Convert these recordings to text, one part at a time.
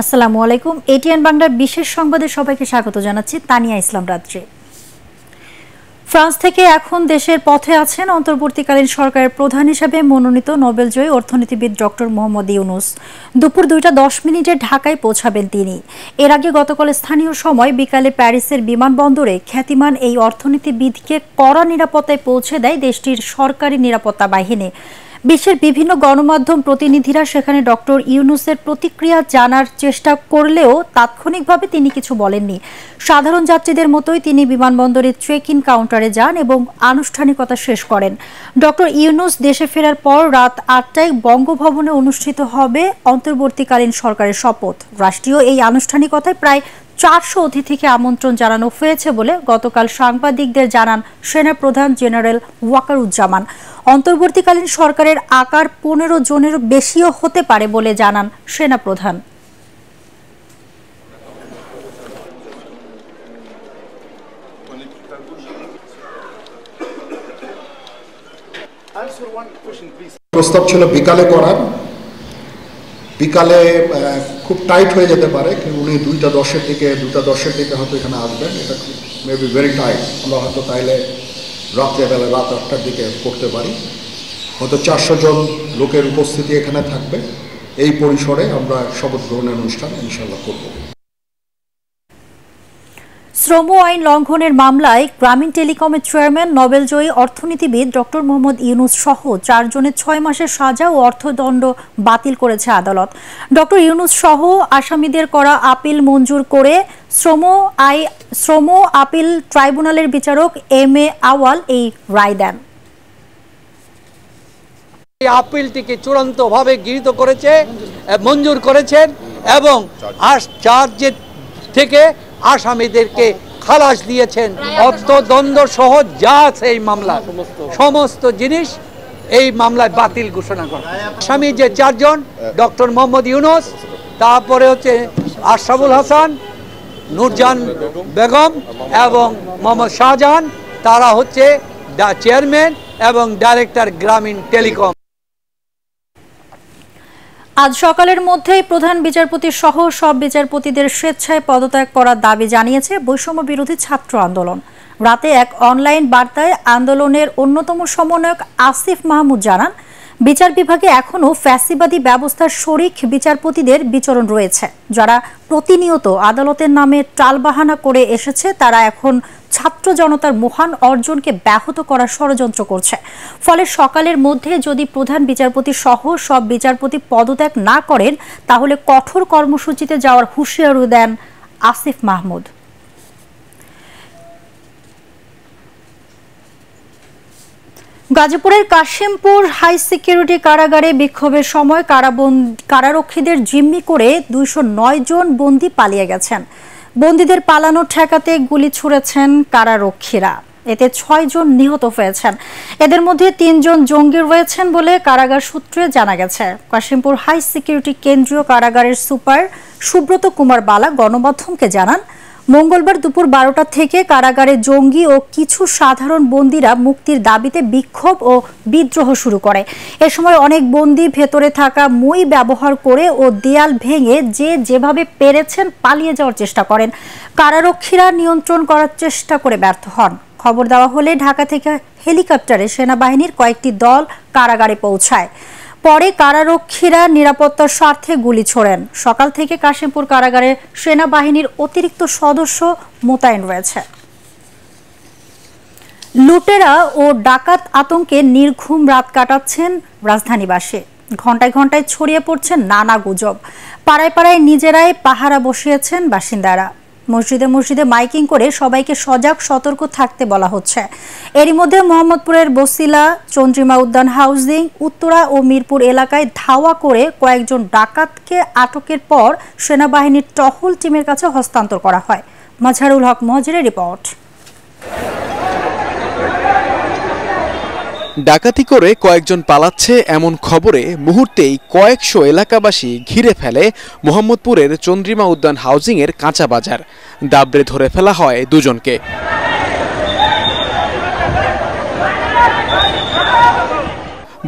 আসসালামু আলাইকুম। এটিএন বাংলার বিশেষ সংবাদে সবাইকে স্বাগত জানাচ্ছি। তানিয়া ইসলাম রাত্রি। ফ্রান্স থেকে এখন দেশের পথে আছেন অন্তর্বর্তীকালীন সরকারের প্রধান হিসেবে মনোনীত নোবেলজয়ী অর্থনীতিবিদ ডক্টর মোহাম্মদ ইউনুস। দুপুর 2:10 ঢাকায় পৌঁছাবেন তিনি। এর আগে গতকাল স্থানীয় সময় বিকালে প্যারিসের বিমানবন্দরে খ্যাতিমান এই অর্থনীতিবিদকে কড়া নিরাপত্তায় পৌঁছে দেয় দেশটির সরকারি নিরাপত্তা বাহিনী। বিশ্বের বিভিন্ন গণমাধ্যম প্রতিনিধিরা সেখানে ডক্টর ইউনুসের প্রতিক্রিয়া জানার চেষ্টা করলেও তাৎক্ষণিকভাবে তিনি কিছু বলেননি। সাধারণ যাত্রীদের মতোই তিনি বিমানবন্দরে চেক ইন কাউন্টারে যান এবং আনুষ্ঠানিকতা শেষ করেন। ডক্টর ইউনুস দেশে ফেরার পর রাত 8টায় বঙ্গভবনে অনুষ্ঠিত হবে অন্তর্বর্তীকালীন সরকারের শপথ। রাষ্ট্রীয় এই আনুষ্ঠানিকতায় প্রায় 400 অতিথিকে আমন্ত্রণ জানানো হয়েছে বলে গতকাল সাংবাদিকদের জানান সেনাপ্রধান জেনারেল ওয়াকারুজ্জামান। অন্তর্বর্তীকালীন সরকারের আকার 15 জনেরও বেশিও হতে পারে বলে জানান সেনাপ্রধান। প্রস্তাব ছিল বিকালে করার, বিকালে খুব টাইট হয়ে যেতে পারে, কিন্তু উনি 2:10 দিকে হয়তো এখানে আসবেন। এটা মেবি ভেরি টাইট। আমরা হয়তো তাইলে রাত্রেবেলা রাত 8টার দিকে করতে পারি। হয়তো 400 জন লোকের উপস্থিতি এখানে থাকবে। এই পরিসরে আমরা শপথ গ্রহণের অনুষ্ঠান ইনশাআল্লাহ করব। শ্রম আইন লঙ্ঘনের মামলায় গ্রামীণ টেলিকমের চেয়ারম্যান নোবেলজয়ী অর্থনীতিবিদ ডক্টর মোহাম্মদ ইউনুস সহ 4 জনের 6 মাসের সাজা ও অর্থদণ্ড বাতিল করেছে আদালত। ডক্টর ইউনুস সহ আসামিদের করা আপিল মঞ্জুর করে শ্রম আপিল ট্রাইব্যুনালের বিচারক এম.এ. আওয়াল এই রায় দেন। এই আপিলটিকে চূড়ান্তভাবে গৃহীত করেছে, মঞ্জুর করেছেন এবং চার্জের থেকে আসামিদেরকে খালাস দিয়েছেন। অর্থদণ্ড সহ যা আছে এই মামলা সমস্ত জিনিস এই মামলায় বাতিল ঘোষণা করে। আসামি যে 4 জন, ডক্টর মোহাম্মদ ইউনুস, তারপরে হচ্ছে আশরাফুল হাসান, নূরজাহান বেগম এবং মোহাম্মদ শাহজাহান, তারা হচ্ছে চেয়ারম্যান এবং ডাইরেক্টর গ্রামীণ টেলিকম। আজ সকালের মধ্যেই প্রধান বিচারপতি সহ সব বিচারপতিদের স্বেচ্ছায় পদত্যাগ করার দাবি জানিয়েছে বৈষম্য বিরোধী ছাত্র আন্দোলন। রাতে এক অনলাইন বার্তায় আন্দোলনের অন্যতম সমন্বয়ক আসিফ মাহমুদ জানান, বিচার বিভাগে এখনও ফ্যাসিবাদী ব্যবস্থার শরিক বিচারপতিদের বিচরণ রয়েছে। যারা প্রতিনিয়ত আদালতের নামে টালবাহানা করে এসেছে তারা এখন ছাত্র জনতার মহান অর্জনকে ব্যাহত করার ষড়যন্ত্র করছে। ফলে সকালের মধ্যে যদি প্রধান বিচারপতি সহ সব বিচারপতি পদত্যাগ না করেন তাহলে কঠোর কর্মসূচিতে যাওয়ার হুঁশিয়ারি দেন আসিফ মাহমুদ। গাজীপুরের কাশিমপুর হাই সিকিউরিটি কারাগারে বিক্ষোভের সময় কারারক্ষীদের জিম্মি করে 209 জন বন্দী পালিয়ে গেছেন। বন্দীদের পালানো ঠেকাতে গুলি ছুড়েছেন কারারক্ষীরা। এতে 6 জন নিহত হয়েছেন। এদের মধ্যে 3 জন জঙ্গি রয়েছেন বলে কারাগার সূত্রে জানা গেছে। কাশিমপুর হাই সিকিউরিটি কেন্দ্রীয় কারাগারের সুপার সুব্রত কুমার বালা গণমাধ্যমকে জানান, মঙ্গলবার দুপুর 12টা থেকে কারাগারে জঙ্গি ও কিছু সাধারণ বন্দীরা মুক্তির দাবিতে বিক্ষোভ ও বিদ্রোহ শুরু করে। এ সময় অনেক বন্দী ভেতরে থাকা মই ব্যবহার করে ও দেয়াল ভেঙে যে যেভাবে পেরেছেন পালিয়ে যাওয়ার চেষ্টা করেন। কারারক্ষীরা নিয়ন্ত্রণ করার চেষ্টা করে ব্যর্থ হন। খবর দেওয়া হলে ঢাকা থেকে হেলিকপ্টারে সেনাবাহিনীর কয়েকটি দল কারাগারে পৌঁছায়। পরে কারারক্ষীরা নিরাপত্তার স্বার্থে গুলি ছোড়েন। সকাল থেকে কাশিমপুর কারাগারে সেনাবাহিনীর অতিরিক্ত সদস্য মোতায়েন রয়েছে। লুটেরা ও ডাকাত আতঙ্কে নির্ঘুম রাত কাটাচ্ছেন রাজধানীবাসী। ঘণ্টায় ঘণ্টায় ছড়িয়ে পড়ছেন নানা গুজব। পাড়ায় পাড়ায় নিজেরাই পাহারা বসিয়েছেন বাসিন্দারা। মসজিদে মসজিদে মাইকিং করে সবাইকে সজাগ সতর্ক থাকতে বলা হচ্ছে। এরই মধ্যে মোহাম্মদপুরের বসিলা, চন্দ্রিমা উদ্যান হাউজিং, উত্তরা ও মিরপুর এলাকায় ধাওয়া করে কয়েকজন ডাকাতকে আটকের পর সেনাবাহিনীর টহল টিমের কাছে হস্তান্তর করা হয়। মাজহারুল হক মহজেরের রিপোর্ট। ডাকাতি করে কয়েকজন পালাচ্ছে এমন খবরে মুহূর্তেই কয়েকশো এলাকাবাসী ঘিরে ফেলে মোহাম্মদপুরের চন্দ্রিমা উদ্যান হাউজিংয়ের কাঁচা বাজার। দাবড়ে ধরে ফেলা হয় 2 জনকে।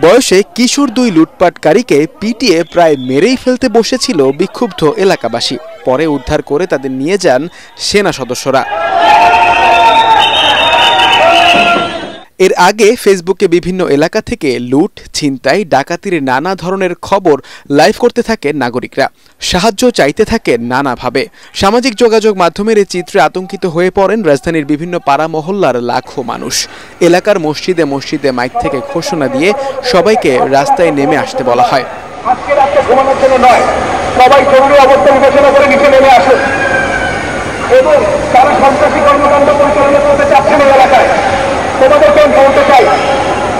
বয়সে কিশোর দুই লুটপাটকারীকে পিটিয়ে প্রায় মেরেই ফেলতে বসেছিল বিক্ষুব্ধ এলাকাবাসী। পরে উদ্ধার করে তাদের নিয়ে যান সেনা সদস্যরা। এর আগে ফেসবুকে বিভিন্ন এলাকা থেকে লুট, ছিনতাই, ডাকাতির নানা ধরনের খবর লাইভ করতে থাকেন নাগরিকরা। সাহায্য চাইতে থাকেন নানাভাবে। সামাজিক যোগাযোগ মাধ্যমের এই চিত্রে আতঙ্কিত হয়ে পড়েন রাজধানীর বিভিন্ন পাড়া মহল্লার লাখো মানুষ। এলাকার মসজিদে মসজিদে মাইক থেকে ঘোষণা দিয়ে সবাইকে রাস্তায় নেমে আসতে বলা হয়। আজকে রাতে ঘুমানোর জন্য নয়, সবাই জরুরি অবস্থা ঘোষণা করে নিচে নেমে আসুন এবং তারা সন্ত্রাসী কর্মকাণ্ড পরিচালনা করতে চাচ্ছেন এই এলাকায়। তোমাদেরকে আমি বলতে চাই,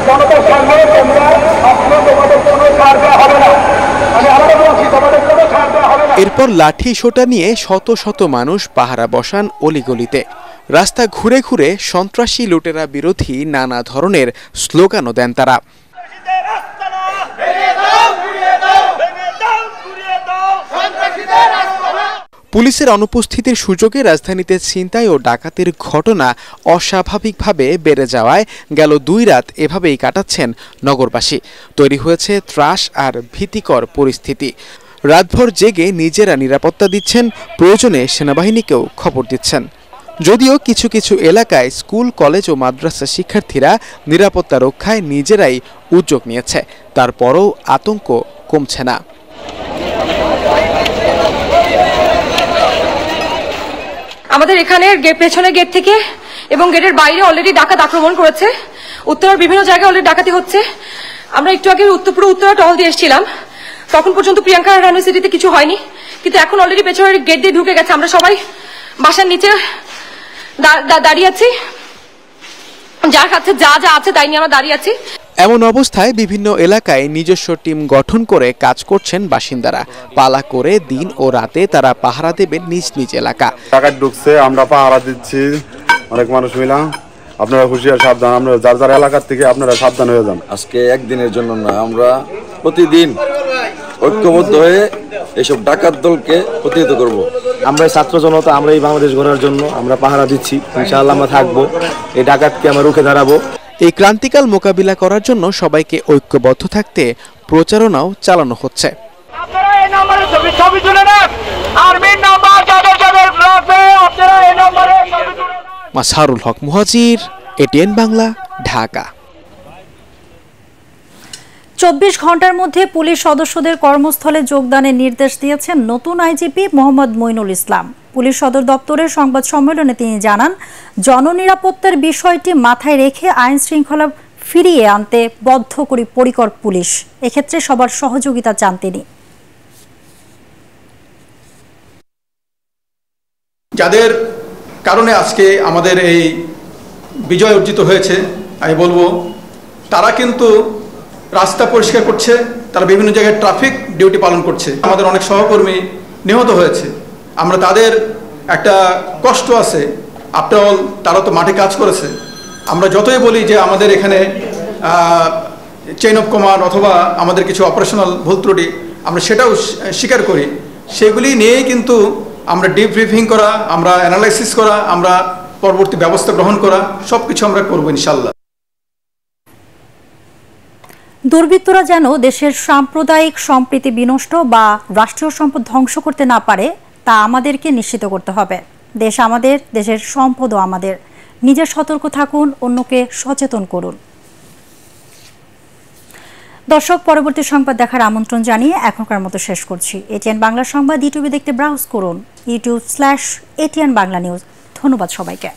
জনতার সামনে তোমরা আপনার তোমাদের কোনো ছাড় দেওয়া হবে না। আমি আবারও বলছি, তোমাদের কোনো ছাড় দেওয়া হবে না। এরপর লাঠি সোটা নিয়ে শত শত মানুষ পাহারা বসান অলিগলিতে। রাস্তা ঘুরে ঘুরে সন্ত্রাসী লুটেরা বিরোধী নানা ধরনের স্লোগানও দেন তারা। পুলিশের অনুপস্থিতির সুযোগে রাজধানীতে ছিনতাই ও ডাকাতির ঘটনা অস্বাভাবিকভাবে বেড়ে যাওয়ায় গেল 2 রাত এভাবেই কাটাচ্ছেন নগরবাসী। তৈরি হয়েছে ত্রাস আর ভীতিকর পরিস্থিতি। রাতভর জেগে নিজেরা নিরাপত্তা দিচ্ছেন, প্রয়োজনে সেনাবাহিনীকেও খবর দিচ্ছেন। যদিও কিছু কিছু এলাকায় স্কুল, কলেজ ও মাদ্রাসা শিক্ষার্থীরা নিরাপত্তা রক্ষায় নিজেরাই উদ্যোগ নিয়েছে, তারপরও আতঙ্ক কমছে না। আমাদের এখানে পেছনের গেট থেকে এবং গেটের বাইরে অলরেডি ডাকাত আক্রমণ করেছে। উত্তরার বিভিন্ন জায়গায় অলরেডি ডাকাতি হচ্ছে। আমরা একটু আগে উত্তরা টহল দিয়ে এসেছিলাম, তখন পর্যন্ত প্রিয়াঙ্কা ইউনিভার্সিটিতে কিছু হয়নি, কিন্তু এখন অলরেডি পেছনের গেট দিয়ে ঢুকে গেছে। আমরা সবাই বাসার নিচে দাঁড়িয়ে আছি, যার কাছে যা যা আছে তাই নিয়ে আমরা দাঁড়িয়ে আছি। এমন অবস্থায় বিভিন্ন এলাকায় নিজস্ব টিম গঠন করে কাজ করছেন বাসিন্দারা। পালা করে দিন ও রাতে তারা পাহারা দেবেন নিজ নিজ এলাকা। ডাকাত ঢুকছে, আমরা পাহারা দিচ্ছি, অনেক মানুষ মিলা। আপনারা হুঁশিয়ার, সাবধান। আপনারা যার যার এলাকার থেকে আপনারা সাবধান হয়ে যান। আজকে একদিনের জন্য না, আমরা প্রতিদিন ঐক্যবদ্ধ হয়ে এইসব ডাকাত দলকে প্রতিহত করব। আমরা ছাত্র জনতা, আমরা এই বাংলাদেশ গড়ার জন্য আমরা পাহারা দিচ্ছি। ইনশাআল্লাহ আমরা থাকবো, এই ডাকাতকে আমরা রুখে দাঁড়াবো। এই ক্রান্তিকাল মোকাবিলা করার জন্য সবাইকে ঐক্যবদ্ধ থাকতে প্রচারণাও চালানো হচ্ছে। মাসহারুল হক মুহাজির, এটিএন বাংলা, ঢাকা। 24 ঘন্টার মধ্যে পুলিশ সদস্যদের কর্মস্থলে যোগদানের নির্দেশ দিয়েছেন নতুন আইজিপি মোহাম্মদ মইনুল ইসলাম। পুলিশ সদর দপ্তরের সংবাদ সম্মেলনে তিনি জানান, জননিরাপত্তার বিষয়টি মাথায় রেখে আইন শৃঙ্খলা ফিরিয়ে আনতে বদ্ধপরিকর পুলিশ। এক্ষেত্রে সবার সহযোগিতা চান তিনি। যাদের কারণে আজকে আমাদের এই বিজয় অর্জিত হয়েছে, আমি বলবো তারা কিন্তু রাস্তা পরিষ্কার করছে, তারা বিভিন্ন জায়গায় ট্রাফিক ডিউটি পালন করছে। আমাদের অনেক সহকর্মী নিহত হয়েছে, আমরা তাদের একটা কষ্ট আছে। আফটার অল তারা তো মাঠে কাজ করেছে। আমরা যতই বলি যে আমাদের এখানে চেইন অফ কমান্ড অথবা আমাদের কিছু অপারেশনাল ভুল ত্রুটি, আমরা সেটাও স্বীকার করি। সেগুলি নিয়েই কিন্তু আমরা ডিব্রিফিং করা, আমরা অ্যানালাইসিস করা, আমরা পরবর্তী ব্যবস্থা গ্রহণ করা, সব কিছু আমরা করবো ইনশাল্লাহ। দুর্বৃত্তরা যেন দেশের সাম্প্রদায়িক সম্প্রীতি বিনষ্ট বা রাষ্ট্রীয় সম্পদ ধ্বংস করতে না পারে, তা আমাদেরকে নিশ্চিত করতে হবে। দেশ আমাদের, দেশের সম্পদও আমাদের। নিজে সতর্ক থাকুন, অন্যকে সচেতন করুন। দর্শক, পরবর্তী সংবাদ দেখার আমন্ত্রণ জানিয়ে এখনকার মতো শেষ করছি। এটিএন বাংলা সংবাদ ইউটিউবে দেখতে ব্রাউজ করুন, youtube/ATN বাংলা নিউজ। ধন্যবাদ সবাইকে।